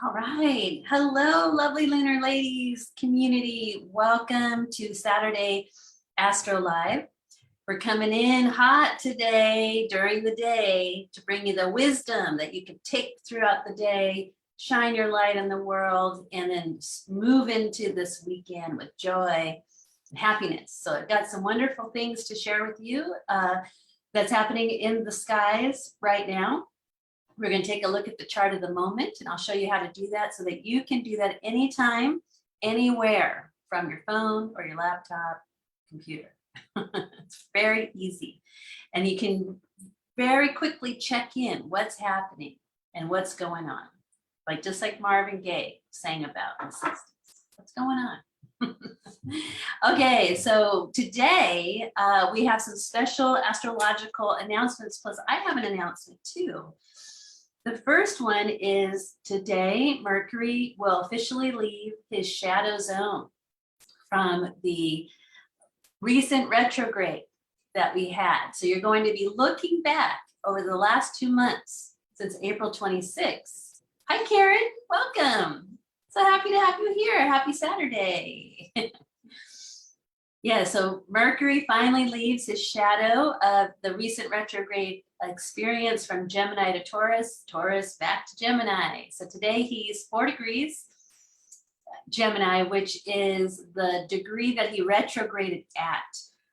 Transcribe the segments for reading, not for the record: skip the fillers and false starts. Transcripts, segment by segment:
All right. Hello, lovely lunar ladies community. Welcome to Saturday Astro Live. We're coming in hot today during the day to bring you the wisdom that you can take throughout the day, shine your light in the world, and then move into this weekend with joy and happiness. So I've got some wonderful things to share with you that's happening in the skies right now. We're going to take a look at the chart of the moment, and I'll show you how to do that so that you can do that anytime, anywhere, from your phone or your laptop, computer. It's very easy. And you can very quickly check in what's happening and what's going on. Like just like Marvin Gaye sang about in Solstice. What's going on? Okay, so today we have some special astrological announcements, plus I have an announcement too. The first one is today, Mercury will officially leave his shadow zone from the recent retrograde that we had. So you're going to be looking back over the last 2 months since April 26th. Hi, Karen, welcome. So happy to have you here. Happy Saturday. Yeah, so Mercury finally leaves his shadow of the recent retrograde experience from Gemini to Taurus, Taurus back to Gemini. So today he's 4 degrees Gemini, which is the degree that he retrograded at.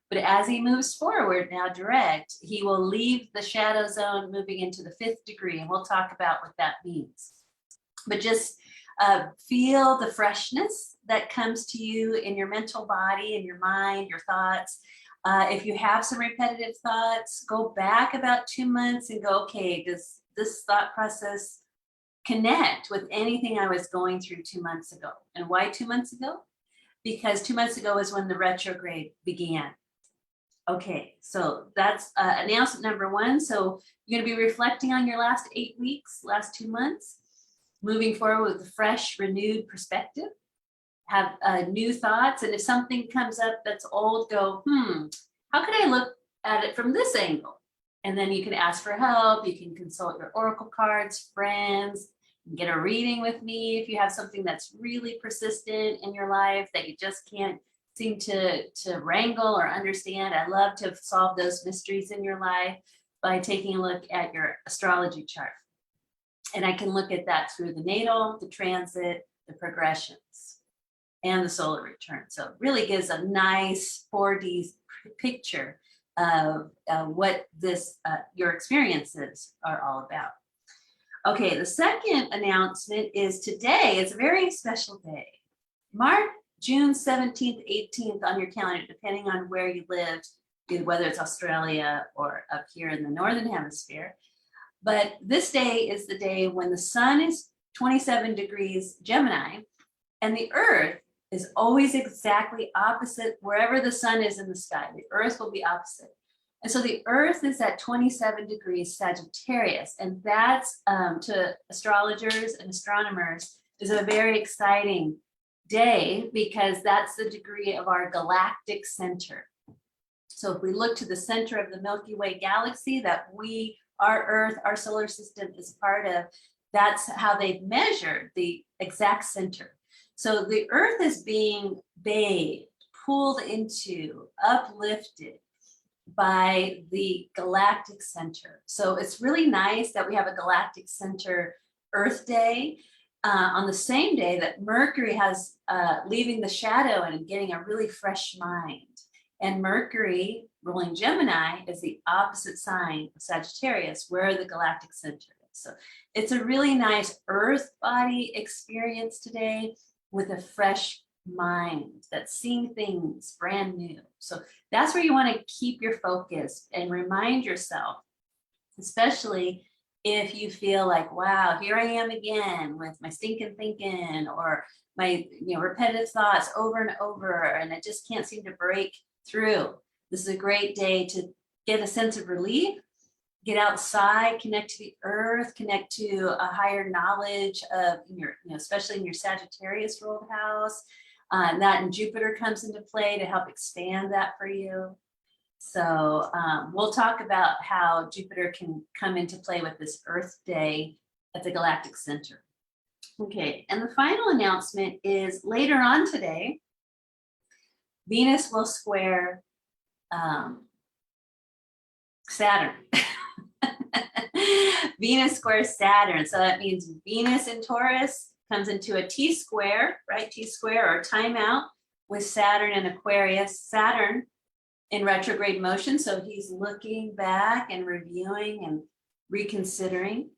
But as he moves forward now direct, he will leave the shadow zone moving into the 5th degree. And we'll talk about what that means. But just feel the freshness that comes to you in your mental body, in your mind, your thoughts. If you have some repetitive thoughts, go back about 2 months and go, okay, does this thought process connect with anything I was going through 2 months ago? And why 2 months ago? Because 2 months ago is when the retrograde began. Okay, so that's announcement number 1. So you're going to be reflecting on your last 8 weeks, last 2 months, moving forward with a fresh, renewed perspective. Have new thoughts, and if something comes up that's old, go, how could I look at it from this angle? And then you can ask for help. You can consult your oracle cards, friends, get a reading with me if you have something that's really persistent in your life that you just can't seem to wrangle or understand. I love to solve those mysteries in your life by taking a look at your astrology chart. And I can look at that through the natal, the transit, the progressions, and the solar return. So it really gives a nice 4D picture of what this your experiences are all about. Okay, the second announcement is today. It's a very special day. Mark June 17th, 18th on your calendar, depending on where you lived, whether it's Australia or up here in the Northern Hemisphere. But this day is the day when the sun is 27 degrees Gemini, and the Earth is always exactly opposite wherever the sun is in the sky. The Earth will be opposite. And so the Earth is at 27 degrees Sagittarius. And that's, to astrologers and astronomers, is a very exciting day because that's the degree of our galactic center. So if we look to the center of the Milky Way galaxy that our Earth, our solar system is part of, that's how they've measured the exact center. So the Earth is being bathed, pulled into, uplifted by the galactic center. So it's really nice that we have a galactic center Earth Day on the same day that Mercury has leaving the shadow and getting a really fresh mind. And Mercury, ruling Gemini, is the opposite sign of Sagittarius, where the galactic center is. So it's a really nice Earth body experience today with a fresh mind that's seeing things brand new. So that's where you want to keep your focus and remind yourself, especially if you feel like, wow, here I am again with my stinking thinking or my repetitive thoughts over and over, and I just can't seem to break through. This is a great day to get a sense of relief, get outside, connect to the Earth, connect to a higher knowledge of your, especially in your Sagittarius ruled house. That and Jupiter comes into play to help expand that for you. So we'll talk about how Jupiter can come into play with this Earth Day at the galactic center. Okay, and the final announcement is later on today, Venus will square Saturn. Venus squares Saturn. So that means Venus in Taurus comes into a T square, right? T square or timeout with Saturn in Aquarius. Saturn in retrograde motion. So he's looking back and reviewing and reconsidering.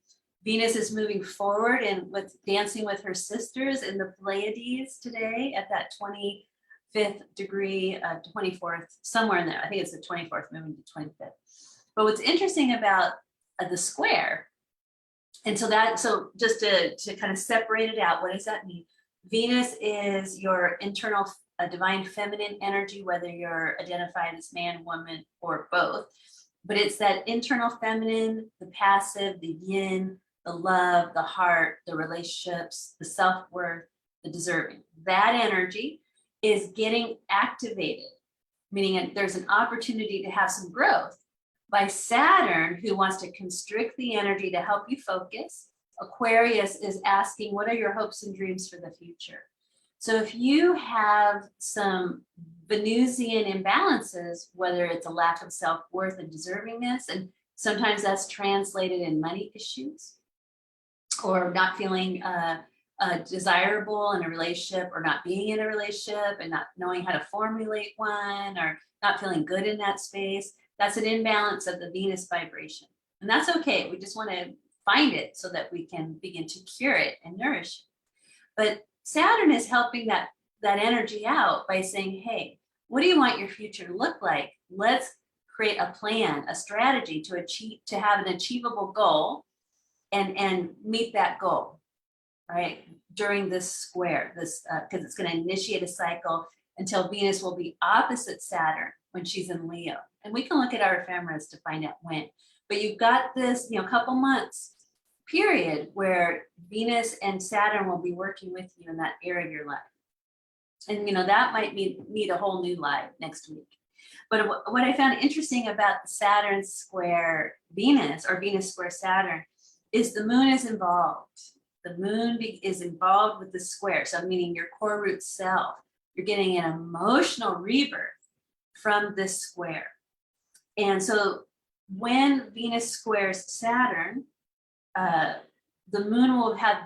Venus is moving forward and with dancing with her sisters in the Pleiades today at that 25th degree, 24th, somewhere in there. I think it's the 24th moving to 25th. But what's interesting about the square, and so just to kind of separate it out, what does that mean? Venus is your internal divine feminine energy, whether you're identified as man, woman, or both. But it's that internal feminine, the passive, the yin, the love, the heart, the relationships, the self-worth, the deserving. That energy is getting activated, meaning there's an opportunity to have some growth by Saturn, who wants to constrict the energy to help you focus. Aquarius is asking, what are your hopes and dreams for the future? So if you have some Venusian imbalances, whether it's a lack of self-worth and deservingness, and sometimes that's translated in money issues, or not feeling desirable in a relationship, or not being in a relationship and not knowing how to formulate one, or not feeling good in that space, that's an imbalance of the Venus vibration. And that's okay. We just want to find it so that we can begin to cure it and nourish it. But Saturn is helping that energy out by saying, hey, what do you want your future to look like? Let's create a plan, a strategy to have an achievable goal and meet that goal, right? During this square, because it's going to initiate a cycle until Venus will be opposite Saturn when she's in Leo. And we can look at our ephemeris to find out when. But you've got this, couple months period where Venus and Saturn will be working with you in that area of your life. And, that might need a whole new life next week. But what I found interesting about the Saturn square Venus, or Venus square Saturn, is the moon is involved. The moon is involved with the square. So meaning your core root self, you're getting an emotional rebirth from this square. And so when Venus squares Saturn, the moon will have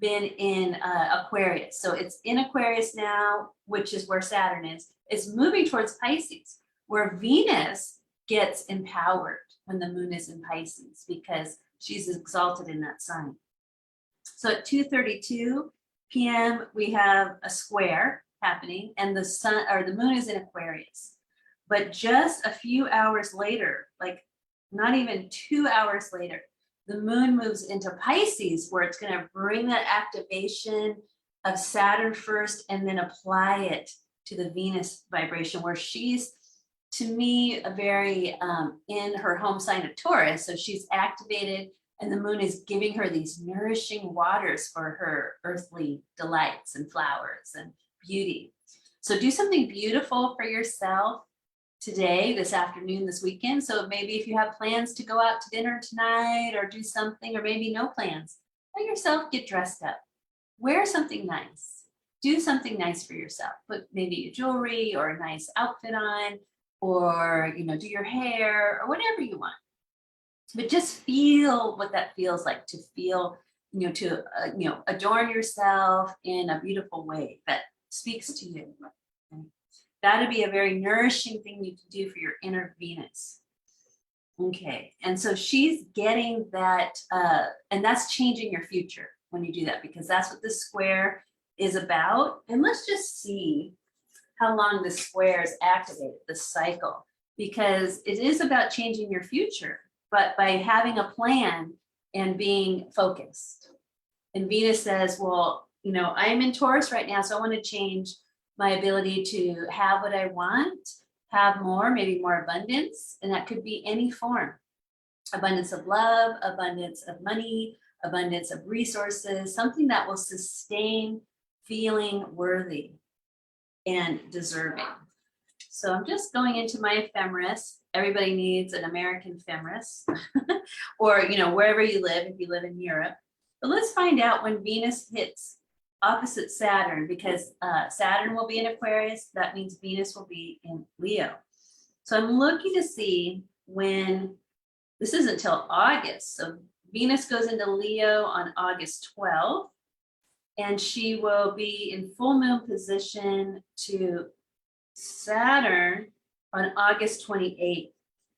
been in Aquarius. So it's in Aquarius now, which is where Saturn is. It's moving towards Pisces, where Venus gets empowered when the moon is in Pisces because she's exalted in that sign. So at 2:32 p.m., we have a square happening, and the sun or the moon is in Aquarius. But just a few hours later, like not even 2 hours later, the moon moves into Pisces, where it's going to bring that activation of Saturn first and then apply it to the Venus vibration, where she's, to me, a very in her home sign of Taurus. So she's activated, and the moon is giving her these nourishing waters for her earthly delights and flowers and beauty. So do something beautiful for yourself today, this afternoon, this weekend. So maybe if you have plans to go out to dinner tonight or do something, or maybe no plans, let yourself get dressed up. Wear something nice. Do something nice for yourself. Put maybe a jewelry or a nice outfit on, or do your hair or whatever you want. But just feel what that feels like, to feel, to adorn yourself in a beautiful way that speaks to you. Okay? That'd be a very nourishing thing you can do for your inner Venus. Okay, and so she's getting that, and that's changing your future when you do that, because that's what this square is about. And let's just see how long this square is activated, the cycle, because it is about changing your future, but by having a plan and being focused. And Venus says, well, I'm in Taurus right now, so I want to change my ability to have what I want, have more, maybe more abundance. And that could be any form. Abundance of love, abundance of money, abundance of resources, something that will sustain feeling worthy and deserving. So I'm just going into my ephemeris. Everybody needs an American ephemeris or, wherever you live, if you live in Europe. But let's find out when Venus hits opposite Saturn, because Saturn will be in Aquarius. That means Venus will be in Leo. So I'm looking to see when, this isn't until August. So Venus goes into Leo on August 12th, and she will be in full moon position to Saturn on August 28th.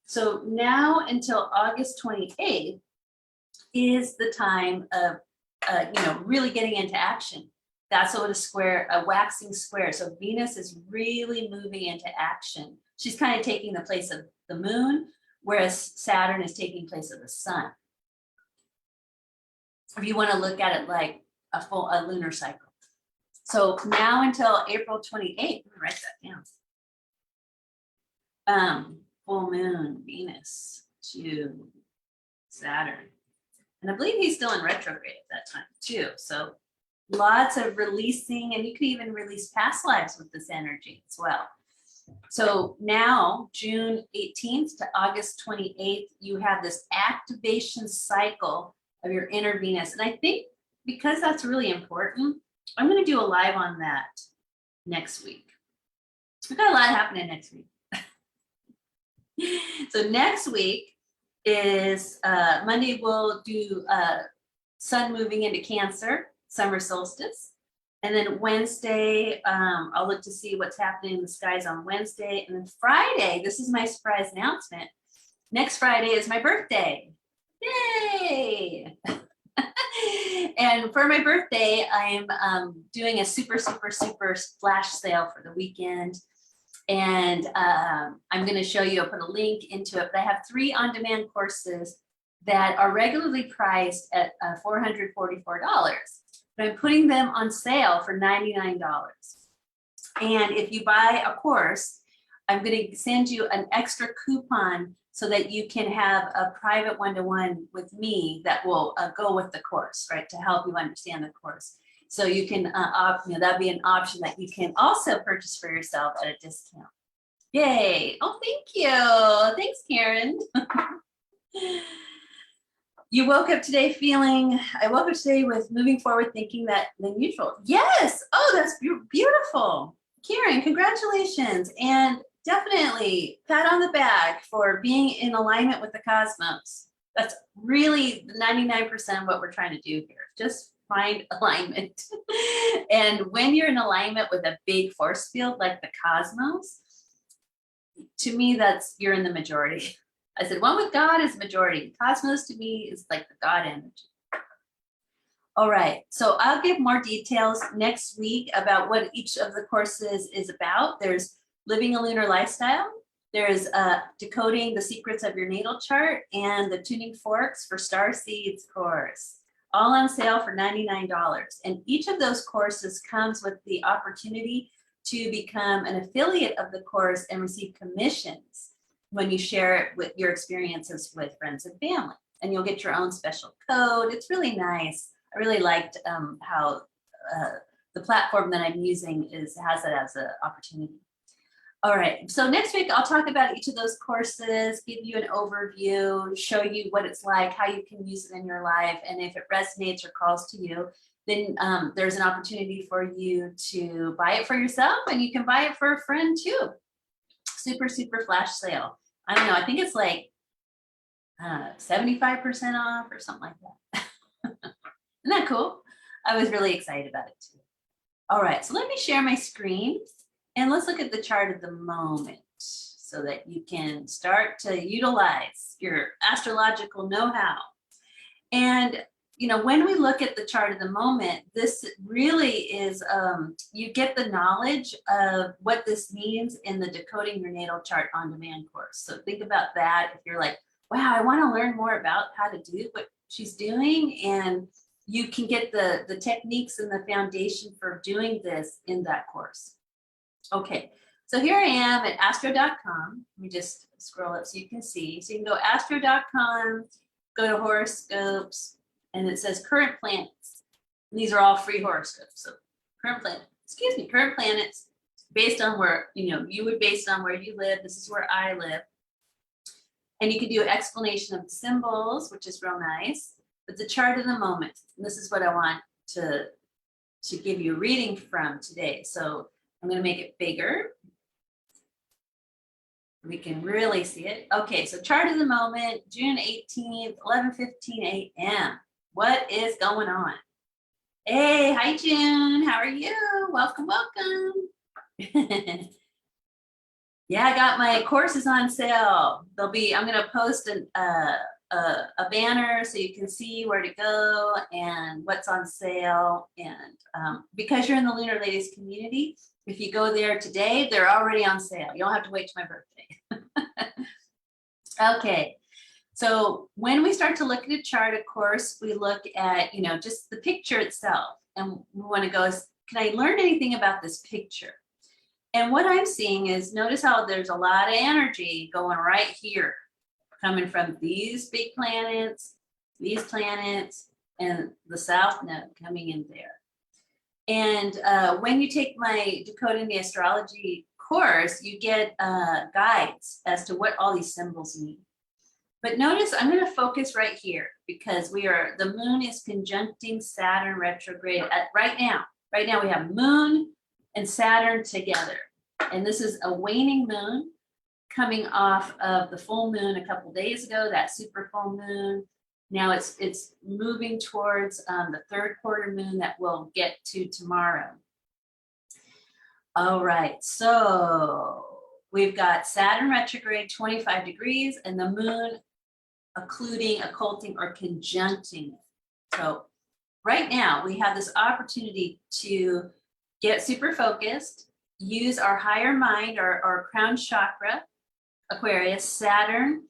So now until August 28th is the time of, really getting into action. That's what a waxing square. So Venus is really moving into action. She's kind of taking the place of the moon, whereas Saturn is taking place of the sun. If you want to look at it like a lunar cycle. So now until April 28th, let me write that down. Full moon, Venus to Saturn. And I believe he's still in retrograde at that time too. So lots of releasing, and you can even release past lives with this energy as well. So now, June 18th to August 28th, you have this activation cycle of your inner Venus. And I think because that's really important, I'm going to do a live on that next week. We've got a lot happening next week. So next week is Monday, we'll do sun moving into Cancer, summer solstice. And then Wednesday, I'll look to see what's happening in the skies on Wednesday. And then Friday, this is my surprise announcement. Next Friday is my birthday. Yay! And for my birthday, I'm doing a super flash sale for the weekend. And I'm going to show you, I'll put a link into it, but I have 3 on-demand courses that are regularly priced at $444. But I'm putting them on sale for $99. And if you buy a course, I'm going to send you an extra coupon so that you can have a private one-to-one with me that will go with the course, right, to help you understand the course. So you can, that'd be an option that you can also purchase for yourself at a discount. Yay. Oh, thank you. Thanks, Karen. You woke up today I woke up today with moving forward, thinking that the neutral. Yes. Oh, that's beautiful. Karen, congratulations. And definitely pat on the back for being in alignment with the cosmos. That's really 99% what we're trying to do here. Just find alignment. And when you're in alignment with a big force field like the cosmos, to me, you're in the majority. I said, one with God is majority. Cosmos to me is like the God energy. All right, so I'll give more details next week about what each of the courses is about. There's Living a Lunar Lifestyle. There's Decoding the Secrets of Your Natal Chart, and the Tuning Forks for Star Seeds course. All on sale for $99. And each of those courses comes with the opportunity to become an affiliate of the course and receive commissions when you share it with your experiences with friends and family. And you'll get your own special code. It's really nice. I really liked how the platform that I'm using has it as an opportunity. All right, so next week I'll talk about each of those courses, give you an overview, show you what it's like, how you can use it in your life, and if it resonates or calls to you, then there's an opportunity for you to buy it for yourself, and you can buy it for a friend too. Super flash sale. I don't know, I think it's like 75% off or something like that. Isn't that cool? I was really excited about it too. All right, so let me share my screen. And let's look at the chart of the moment so that you can start to utilize your astrological know-how. And, when we look at the chart of the moment, this really is, you get the knowledge of what this means in the Decoding Your Natal Chart on-demand course. So think about that. If you're like, wow, I want to learn more about how to do what she's doing, and you can get the techniques and the foundation for doing this in that course. Okay, so here I am at astro.com. Let me just scroll up so you can see. So you can go astro.com, go to horoscopes, and it says current planets. And these are all free horoscopes. So current planets based on where, you would based on where you live. This is where I live. And you can do an explanation of the symbols, which is real nice. but the chart of the moment. And this is what I want to give you a reading from today. So I'm going to make it bigger. We can really see it. Okay, so chart of the moment, June 18th, 11:15 a.m. What is going on? Hey, hi June, how are you? Welcome, welcome. Yeah, I got my courses on sale. I'm gonna post a banner so you can see where to go and what's on sale. And because you're in the Lunar Ladies community, if you go there today, they're already on sale. You don't have to wait till my birthday. Okay, so when we start to look at a chart, of course, we look at, just the picture itself. And we want to go, can I learn anything about this picture? And what I'm seeing is, notice how there's a lot of energy going right here, coming from these big planets, these planets, and the South Node coming in there. And when you take my Decoding the Astrology course, you get guides as to what all these symbols mean. But notice I'm going to focus right here because the moon is conjuncting Saturn retrograde right now. Right now we have moon and Saturn together. And this is a waning moon coming off of the full moon a couple days ago, that super full moon. Now it's moving towards the third quarter moon that we'll get to tomorrow. All right, so we've got Saturn retrograde 25 degrees and the moon occluding, occulting, or conjuncting. So right now we have this opportunity to get super focused, use our higher mind, our crown chakra, Aquarius. Saturn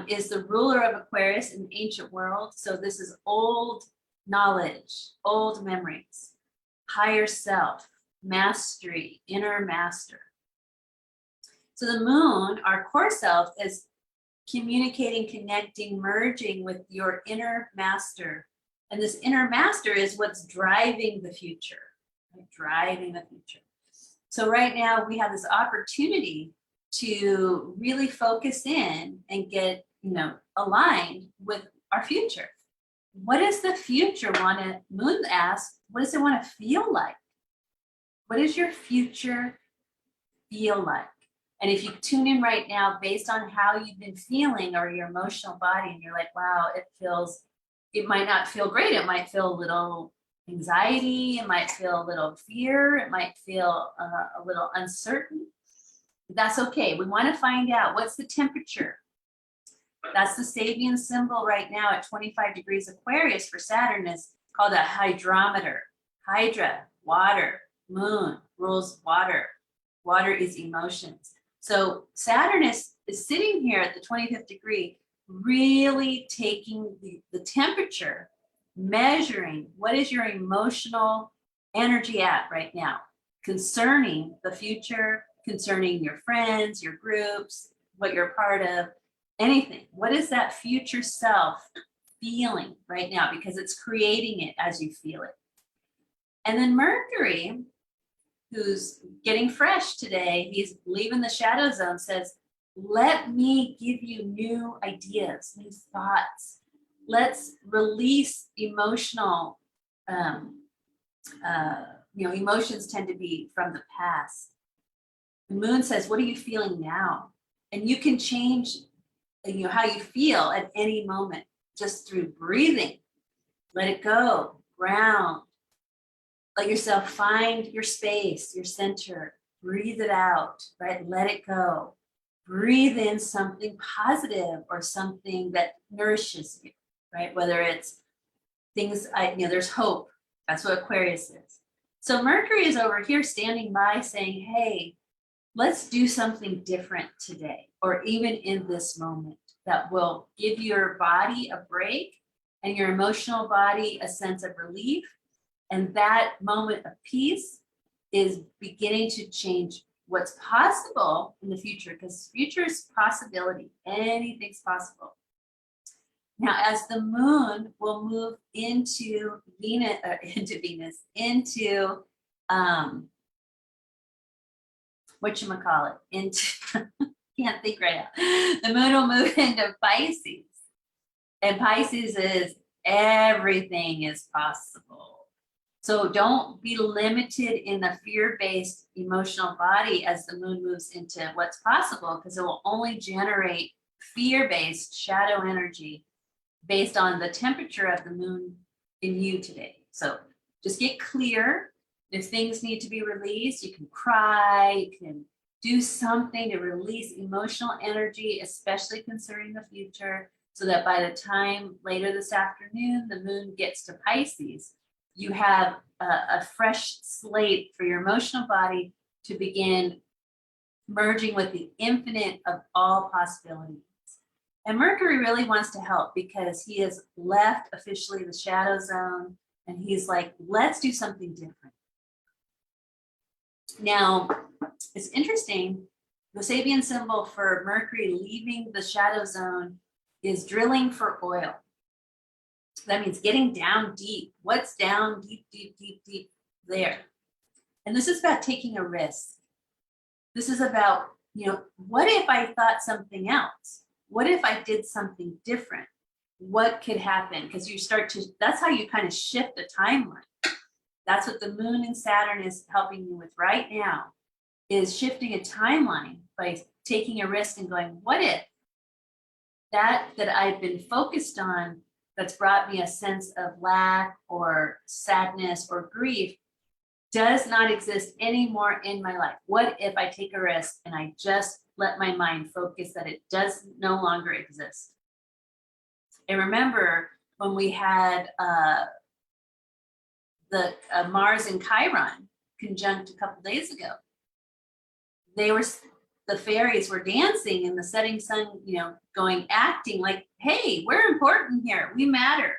is the ruler of Aquarius in the ancient world. So this is old knowledge, old memories, higher self, mastery, inner master. So the moon, our core self, is communicating, connecting, merging with your inner master. And this inner master is what's driving the future, right? Driving the future. So right now we have this opportunity to really focus in and get, aligned with our future. What does the future want to, moon asks, what does it want to feel like? What does your future feel like? And if you tune in right now, based on how you've been feeling or your emotional body, and you're like, wow, it might not feel great. It might feel a little anxiety. It might feel a little fear. It might feel a little uncertain. That's okay. We want to find out what's the temperature. That's the Sabian symbol right now at 25 degrees Aquarius for Saturn is called a hydrometer. Hydra, water, moon rules water. Water is emotions. So Saturn is sitting here at the 25th degree, really taking the temperature, measuring what is your emotional energy at right now, concerning the future, concerning your friends, your groups, what you're a part of, anything. What is that future self feeling right now? Because it's creating it as you feel it. And then Mercury, who's getting fresh today, he's leaving the shadow zone, says, let me give you new ideas, new thoughts. Let's release emotional, emotions tend to be from the past. The moon says, what are you feeling now? And you can change, how you feel at any moment, just through breathing. Let it go, ground. Let yourself find your space, your center. Breathe it out, right? Let it go. Breathe in something positive or something that nourishes you, right? Whether it's things, there's hope. That's what Aquarius is. So Mercury is over here standing by saying, hey, let's do something different today, or even in this moment, that will give your body a break and your emotional body a sense of relief. And that moment of peace is beginning to change what's possible in the future, because future is possibility. Anything's possible. Now, as the moon will move into whatchamacallit, can't think right now. The moon will move into Pisces. And Pisces is Everything is possible. So don't be limited in the fear-based emotional body as the moon moves into what's possible, because it will only generate fear-based shadow energy based on the temperature of the moon in you today. So just get clear. If things need to be released, you can cry, you can do something to release emotional energy, especially concerning the future, so that by the time later this afternoon, the moon gets to Pisces, you have a fresh slate for your emotional body to begin merging with the infinite of all possibilities. And Mercury really wants to help because he has left officially the shadow zone, and he's like, let's do something different. Now, it's interesting, the Sabian symbol for Mercury leaving the shadow zone is drilling for oil. That means getting down deep. What's down deep, deep, deep, deep there? And this is about taking a risk. This is about, what if I thought something else? What if I did something different? What could happen? Because that's how you kind of shift the timeline. That's what the moon and Saturn is helping you with right now, is shifting a timeline by taking a risk and going, what if that I've been focused on that's brought me a sense of lack or sadness or grief does not exist anymore in my life? What if I take a risk and I just let my mind focus that it does no longer exist? And remember when we had the Mars and Chiron conjunct a couple days ago, the fairies were dancing in the setting sun, acting like, hey, we're important here. We matter.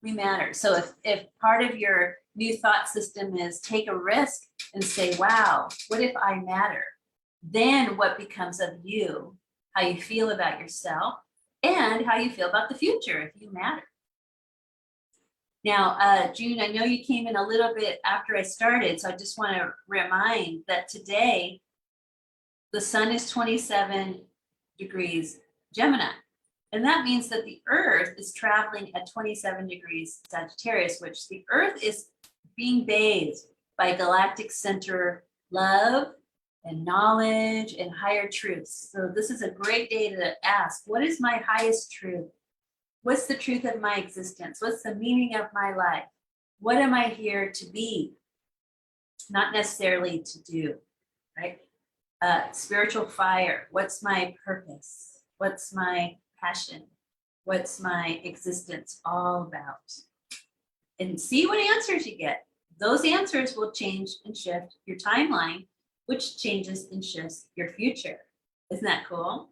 We matter. So if part of your new thought system is take a risk and say, wow, what if I matter? Then what becomes of you, how you feel about yourself, and how you feel about the future if you matter. Now, June, I know you came in a little bit after I started, so I just want to remind that today, the sun is 27 degrees Gemini. And that means that the Earth is traveling at 27 degrees Sagittarius, which the Earth is being bathed by galactic center love and knowledge and higher truths. So this is a great day to ask, what is my highest truth? What's the truth of my existence? What's the meaning of my life? What am I here to be? Not necessarily to do, right? Spiritual fire. What's my purpose? What's my passion? What's my existence all about? And see what answers you get. Those answers will change and shift your timeline, which changes and shifts your future. Isn't that cool?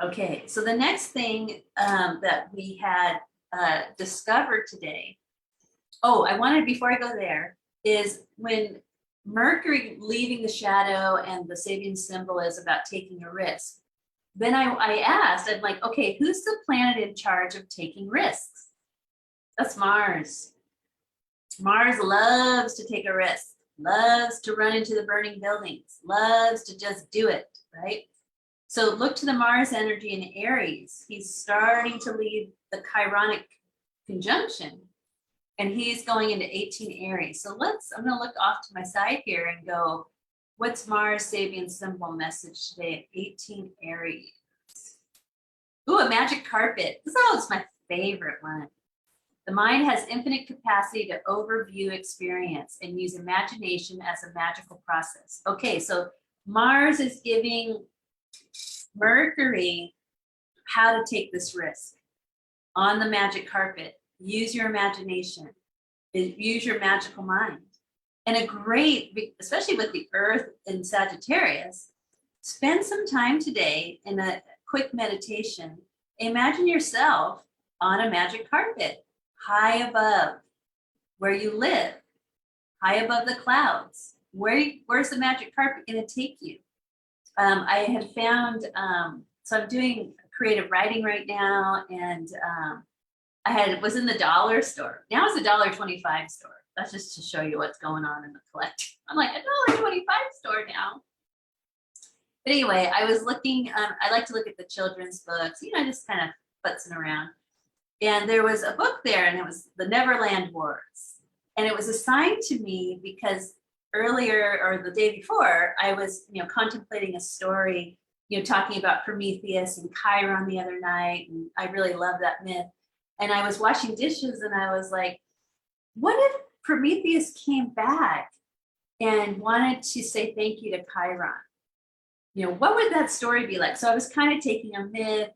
Okay, so the next thing that we had discovered today, before I go there, is when Mercury leaving the shadow and the Sabian symbol is about taking a risk. Then I asked, I'm like, okay, who's the planet in charge of taking risks? That's Mars. Mars loves to take a risk, loves to run into the burning buildings, loves to just do it, right? So look to the Mars energy in Aries. He's starting to leave the Chironic conjunction, and he's going into 18 Aries. So I'm going to look off to my side here and go, what's Mars Sabian symbol message today at 18 Aries? Ooh, a magic carpet. This is my favorite one. The mind has infinite capacity to overview experience and use imagination as a magical process. Okay, so Mars is giving Mercury how to take this risk on the magic carpet. Use your imagination, use your magical mind. And especially with the Earth in Sagittarius, spend some time today in a quick meditation. Imagine yourself on a magic carpet, high above where you live, high above the clouds. Where's the magic carpet going to take you? I had found, so I'm doing creative writing right now, and was in the dollar store. Now it's a $1.25 store. That's just to show you what's going on in the collective. I'm like, $1.25 store now. But anyway, I was looking, I like to look at the children's books, just kind of futzing around. And there was a book there, and it was The Neverland Wars. And it was assigned to me because earlier, or the day before, I was, contemplating a story, talking about Prometheus and Chiron the other night. And I really love that myth. And I was washing dishes and I was like, what if Prometheus came back and wanted to say thank you to Chiron? What would that story be like? So I was kind of taking a myth,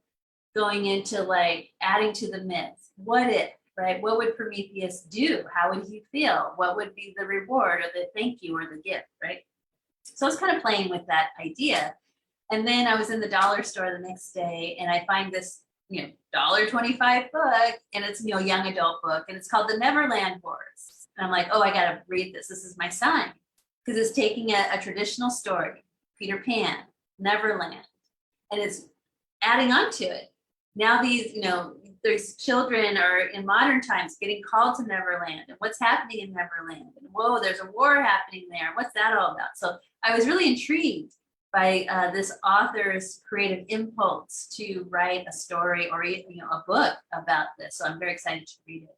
going into like adding to the myth. What if, right? What would Prometheus do? How would he feel? What would be the reward or the thank you or the gift, right? So I was kind of playing with that idea. And then I was in the dollar store the next day and I find this, $1.25 book, and it's, young adult book, and it's called The Neverland Wars. And I'm like, oh, I got to read this. This is my sign. Because it's taking a traditional story, Peter Pan, Neverland, and it's adding on to it. Now these, there's children are in modern times getting called to Neverland, and what's happening in Neverland, and whoa, there's a war happening there. What's that all about? So I was really intrigued by this author's creative impulse to write a story or a book about this. So I'm very excited to read it.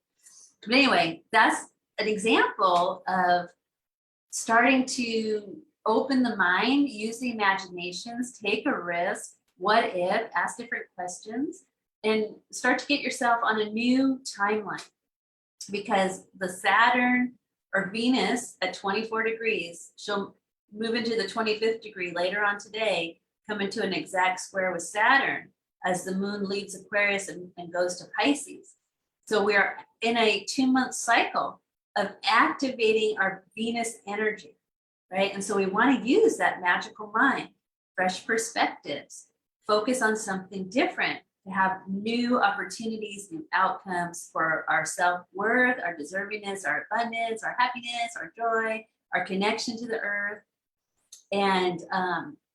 But anyway, that's an example of starting to open the mind, use the imaginations, take a risk, what if, ask different questions, and start to get yourself on a new timeline. Because the Saturn or Venus at 24 degrees, she'll move into the 25th degree later on today, come into an exact square with Saturn as the moon leaves Aquarius and goes to Pisces. So we're in a 2-month cycle of activating our Venus energy, right? And so we want to use that magical mind, fresh perspectives, focus on something different, to have new opportunities, new outcomes for our self-worth, our deservingness, our abundance, our happiness, our joy, our connection to the earth. And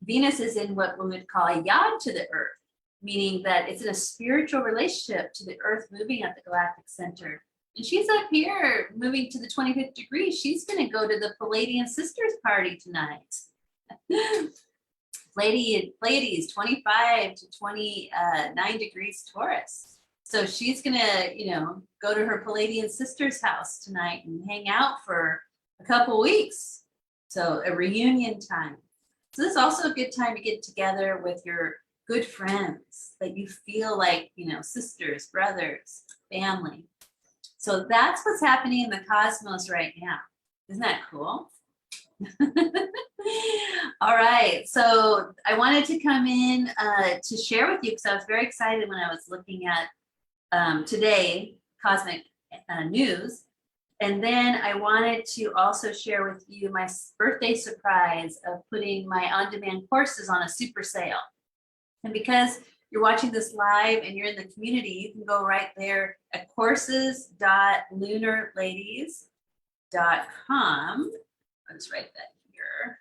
Venus is in what we would call a yod to the earth, meaning that it's in a spiritual relationship to the earth moving at the galactic center. And she's up here moving to the 25th degree. She's going to go to the Palladian Sisters party tonight. Pleiades, 25 to 29 degrees Taurus. So she's going to, go to her Palladian Sisters house tonight and hang out for a couple weeks. So a reunion time. So this is also a good time to get together with your good friends that you feel like, sisters, brothers, family. So that's what's happening in the cosmos right now. Isn't that cool? All right, so I wanted to come in to share with you because I was very excited when I was looking at today cosmic news, and then I wanted to also share with you my birthday surprise of putting my on-demand courses on a super sale. And because you're watching this live and you're in the community, you can go right there at courses.lunarladies.com. I'll just write that here.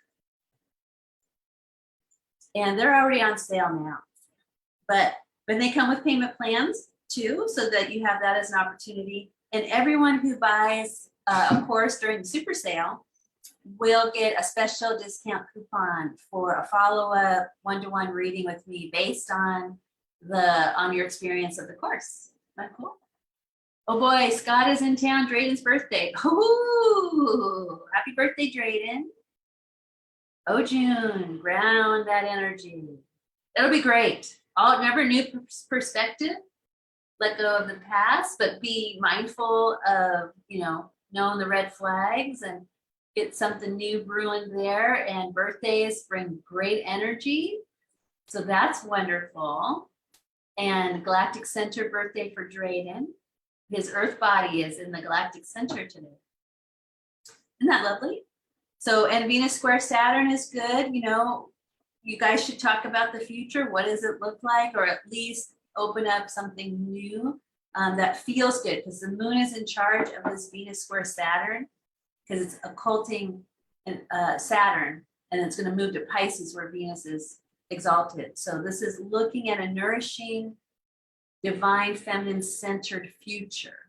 And they're already on sale now. But they come with payment plans too, so that you have that as an opportunity. And everyone who buys a course during the super sale will get a special discount coupon for a follow-up one-to-one reading with me based on your experience of the course. Isn't that cool? Oh boy, Scott is in town. Drayden's birthday. Ooh, happy birthday, Drayden. Oh, June, ground that energy. It'll be great. Never new perspective. Let go of the past, but be mindful of, knowing the red flags and get something new brewing there. And birthdays bring great energy. So that's wonderful. And Galactic Center birthday for Drayden. His earth body is in the galactic center today. Isn't that lovely? So, and Venus square Saturn is good. You guys should talk about the future. What does it look like? Or at least open up something new that feels good, because the moon is in charge of this Venus square Saturn, because it's occulting Saturn, and it's going to move to Pisces where Venus is exalted. So this is looking at a nourishing, divine, feminine-centered future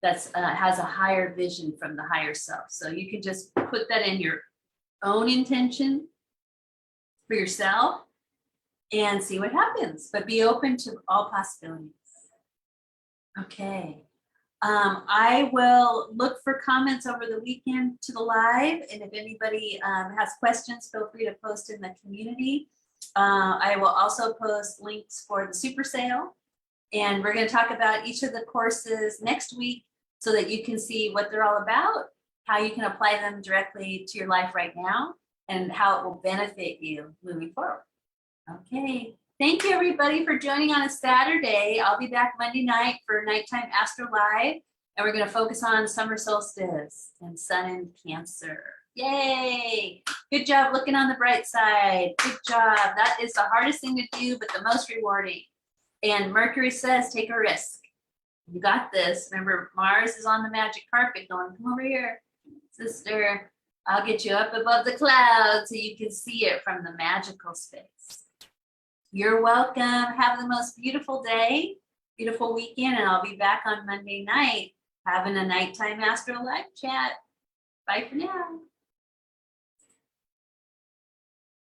that has a higher vision from the higher self. So you can just put that in your own intention for yourself and see what happens, but be open to all possibilities. Okay. I will look for comments over the weekend to the live, and if anybody has questions, feel free to post in the community. I will also post links for the super sale, and we're going to talk about each of the courses next week so that you can see what they're all about, how you can apply them directly to your life right now, and how it will benefit you moving forward. Okay. Thank you, everybody, for joining on a Saturday. I'll be back Monday night for Nighttime Astro Live, and we're going to focus on summer solstice and sun in Cancer. Yay! Good job looking on the bright side. Good job. That is the hardest thing to do, but the most rewarding. And Mercury says, take a risk. You got this. Remember, Mars is on the magic carpet going, come over here, sister. I'll get you up above the clouds so you can see it from the magical space. You're welcome. Have the most beautiful day, beautiful weekend, and I'll be back on Monday night having a nighttime Astro Live chat. Bye for now.